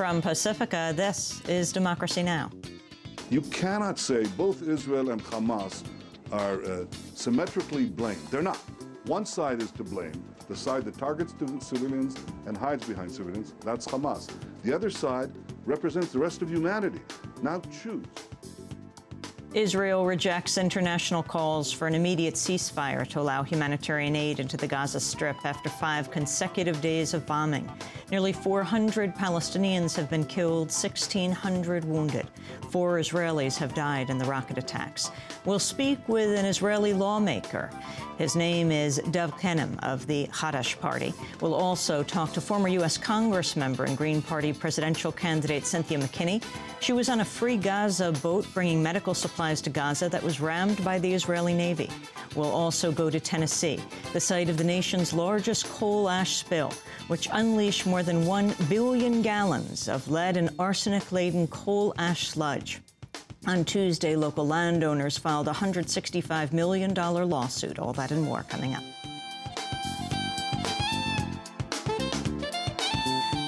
From Pacifica, this is Democracy Now! You cannot say both Israel and Hamas are symmetrically blamed. They're not. One side is to blame, the side that targets civilians and hides behind civilians. That's Hamas. The other side represents the rest of humanity. Now choose. Israel rejects international calls for an immediate ceasefire to allow humanitarian aid into the Gaza Strip after 5 consecutive days of bombing. Nearly 400 Palestinians have been killed, 1,600 wounded. 4 Israelis have died in the rocket attacks. We'll speak with an Israeli lawmaker. His name is Defying of the Hadash Party. We'll also talk to former U.S. Congress member and Green Party presidential candidate Cynthia McKinney. She was on a Free Gaza boat bringing medical supplies to Gaza that was rammed by the Israeli Navy. We'll also go to Tennessee, the site of the nation's largest coal ash spill, which unleashed more than 1 billion gallons of lead and arsenic-laden coal ash sludge. On Tuesday, local landowners filed a $165 million lawsuit. All that and more coming up.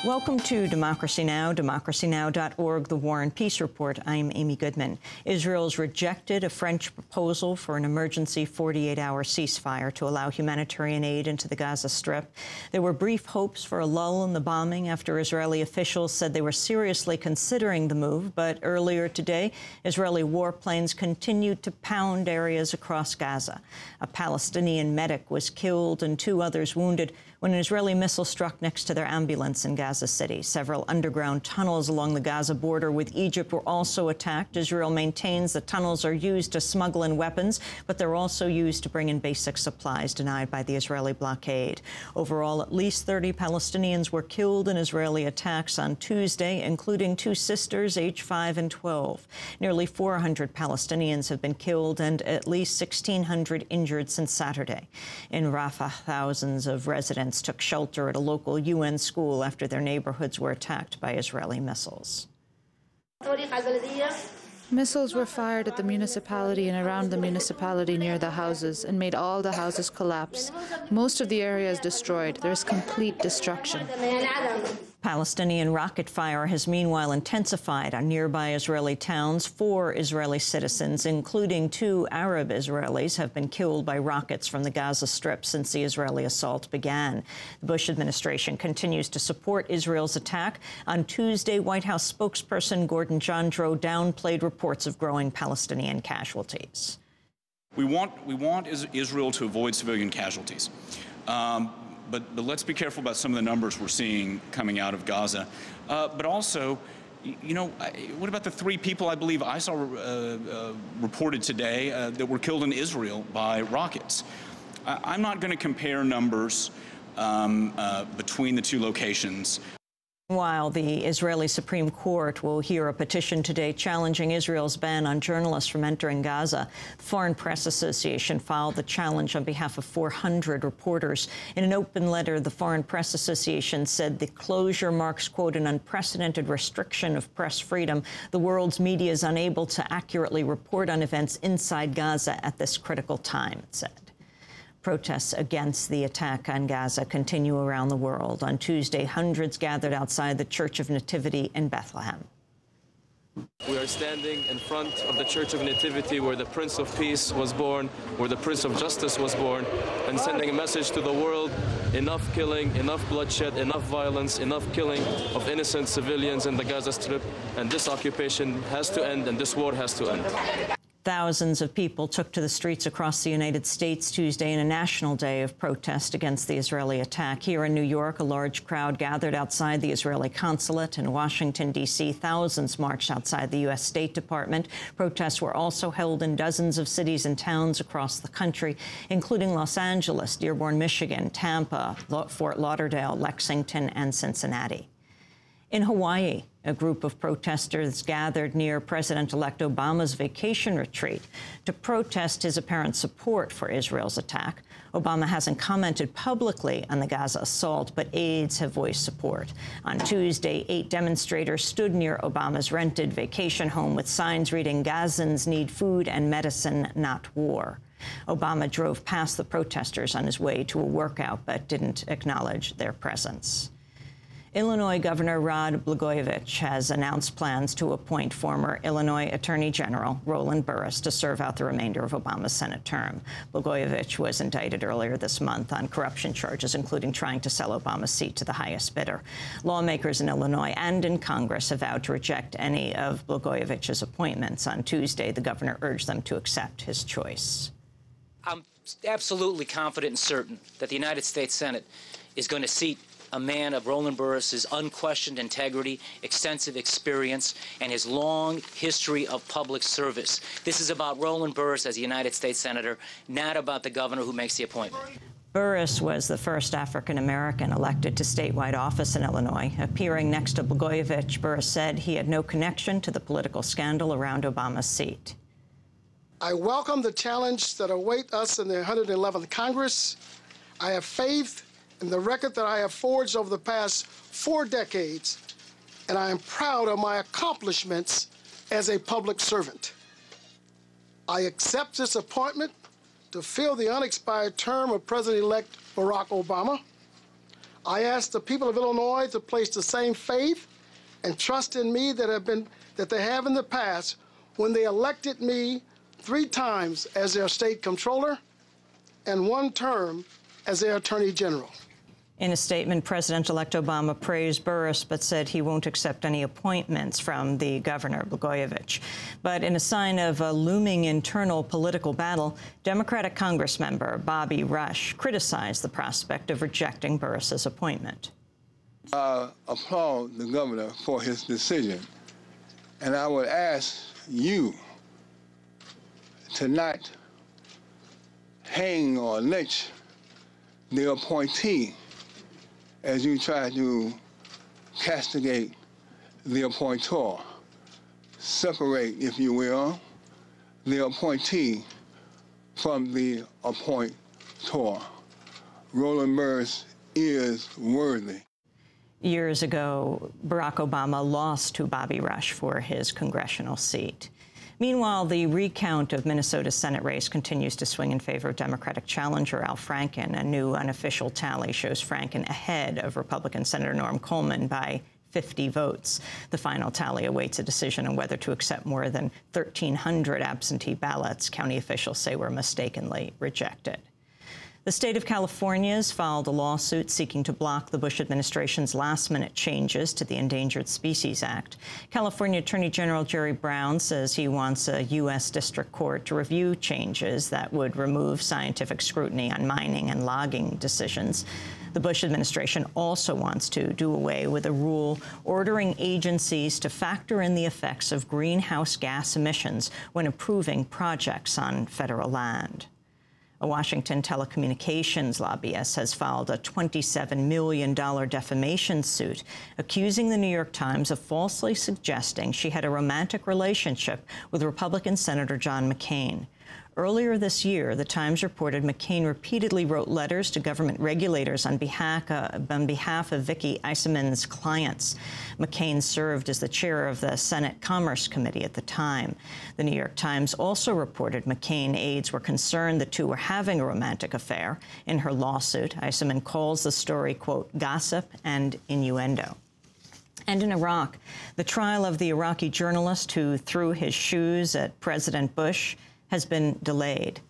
Welcome to Democracy Now!, democracynow.org, The War and Peace Report. I'm Amy Goodman. Israel's rejected a French proposal for an emergency 48-hour ceasefire to allow humanitarian aid into the Gaza Strip. There were brief hopes for a lull in the bombing after Israeli officials said they were seriously considering the move, but earlier today, Israeli warplanes continued to pound areas across Gaza. A Palestinian medic was killed and 2 others wounded when an Israeli missile struck next to their ambulance in Gaza City. Several underground tunnels along the Gaza border with Egypt were also attacked. Israel maintains the tunnels are used to smuggle in weapons, but they're also used to bring in basic supplies denied by the Israeli blockade. Overall, at least 30 Palestinians were killed in Israeli attacks on Tuesday, including 2 sisters, aged 5 and 12. Nearly 400 Palestinians have been killed and at least 1,600 injured since Saturday. In Rafah, thousands of residents took shelter at a local UN school after their neighborhoods were attacked by Israeli missiles. Missiles were fired at the municipality and around the municipality near the houses and made all the houses collapse. Most of the area is destroyed. There is complete destruction. Palestinian rocket fire has meanwhile intensified on nearby Israeli towns. 4 Israeli citizens, including 2 Arab Israelis, have been killed by rockets from the Gaza Strip since the Israeli assault began. The Bush administration continues to support Israel's attack. On Tuesday, White House spokesperson Gordon Jandreau downplayed reports of growing Palestinian casualties. We want Israel to avoid civilian casualties. But let's be careful about some of the numbers we're seeing coming out of Gaza. But also, you know, what about the 3 people I believe I saw reported today that were killed in Israel by rockets? I'm not going to compare numbers between the 2 locations. Meanwhile, the Israeli Supreme Court will hear a petition today challenging Israel's ban on journalists from entering Gaza. The Foreign Press Association filed the challenge on behalf of 400 reporters. In an open letter, the Foreign Press Association said the closure marks, quote, an unprecedented restriction of press freedom. The world's media is unable to accurately report on events inside Gaza at this critical time, it said. Protests against the attack on Gaza continue around the world. On Tuesday, hundreds gathered outside the Church of Nativity in Bethlehem. We are standing in front of the Church of Nativity where the Prince of Peace was born, where the Prince of Justice was born, and sending a message to the world: enough killing, enough bloodshed, enough violence, enough killing of innocent civilians in the Gaza Strip, and this occupation has to end and this war has to end. Thousands of people took to the streets across the United States Tuesday in a national day of protest against the Israeli attack. Here in New York, a large crowd gathered outside the Israeli consulate. In Washington, D.C., thousands marched outside the U.S. State Department. Protests were also held in dozens of cities and towns across the country, including Los Angeles, Dearborn, Michigan, Tampa, Fort Lauderdale, Lexington, and Cincinnati. In Hawaii, a group of protesters gathered near President-elect Obama's vacation retreat to protest his apparent support for Israel's attack. Obama hasn't commented publicly on the Gaza assault, but aides have voiced support. On Tuesday, 8 demonstrators stood near Obama's rented vacation home with signs reading, "Gazans need food and medicine, not war." Obama drove past the protesters on his way to a workout, but didn't acknowledge their presence. Illinois Governor Rod Blagojevich has announced plans to appoint former Illinois Attorney General Roland Burris to serve out the remainder of Obama's Senate term. Blagojevich was indicted earlier this month on corruption charges, including trying to sell Obama's seat to the highest bidder. Lawmakers in Illinois and in Congress have vowed to reject any of Blagojevich's appointments. On Tuesday, the governor urged them to accept his choice. I'm absolutely confident and certain that the United States Senate is going to seat a man of Roland Burris's unquestioned integrity, extensive experience, and his long history of public service. This is about Roland Burris as a United States Senator, not about the governor who makes the appointment. Burris was the first African-American elected to statewide office in Illinois. Appearing next to Blagojevich, Burris said he had no connection to the political scandal around Obama's seat. I welcome the challenge that await us in the 111th Congress. I have faith in the record that I have forged over the past 4 decades, and I am proud of my accomplishments as a public servant. I accept this appointment to fill the unexpired term of President-elect Barack Obama. I ask the people of Illinois to place the same faith and trust in me that they have in the past when they elected me 3 times as their state comptroller and 1 term as their attorney general. In a statement, President-elect Obama praised Burris but said he won't accept any appointments from the governor, Blagojevich. But in a sign of a looming internal political battle, Democratic Congressmember Bobby Rush criticized the prospect of rejecting Burris's appointment. I applaud the governor for his decision, and I would ask you to not hang or lynch the appointee as you try to castigate the appointor. Separate, if you will, the appointee from the appointor. Roland Burris is worthy. Years ago, Barack Obama lost to Bobby Rush for his congressional seat. Meanwhile, the recount of Minnesota's Senate race continues to swing in favor of Democratic challenger Al Franken. A new unofficial tally shows Franken ahead of Republican Senator Norm Coleman by 50 votes. The final tally awaits a decision on whether to accept more than 1,300 absentee ballots county officials say were mistakenly rejected. The state of California has filed a lawsuit seeking to block the Bush administration's last-minute changes to the Endangered Species Act. California Attorney General Jerry Brown says he wants a U.S. district court to review changes that would remove scientific scrutiny on mining and logging decisions. The Bush administration also wants to do away with a rule ordering agencies to factor in the effects of greenhouse gas emissions when approving projects on federal land. A Washington telecommunications lobbyist has filed a $27 million defamation suit accusing the New York Times of falsely suggesting she had a romantic relationship with Republican Senator John McCain. Earlier this year, the Times reported McCain repeatedly wrote letters to government regulators on behalf of Vicki Eisenman's clients. McCain served as the chair of the Senate Commerce Committee at the time. The New York Times also reported McCain aides were concerned the two were having a romantic affair. In her lawsuit, Eisenman calls the story, quote, gossip and innuendo. And in Iraq, the trial of the Iraqi journalist who threw his shoes at President Bush has been delayed.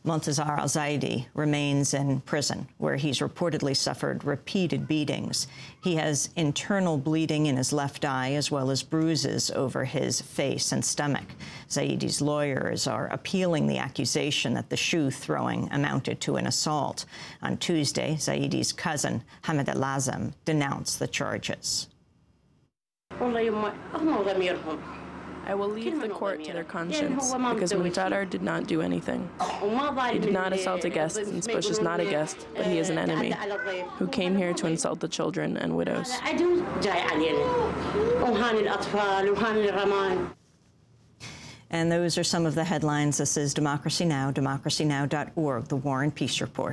Montazar al-Zaidi remains in prison, where he's reportedly suffered repeated beatings. He has internal bleeding in his left eye, as well as bruises over his face and stomach. Zaidi's lawyers are appealing the accusation that the shoe throwing amounted to an assault. On Tuesday, Zaidi's cousin, Hamid al-Azam, denounced the charges. I will leave the court to their conscience, because Muntadar did not do anything. He did not assault a guest, since Bush is not a guest, but he is an enemy, who came here to insult the children and widows. And those are some of the headlines. This is Democracy Now!, democracynow.org, the War and Peace Report.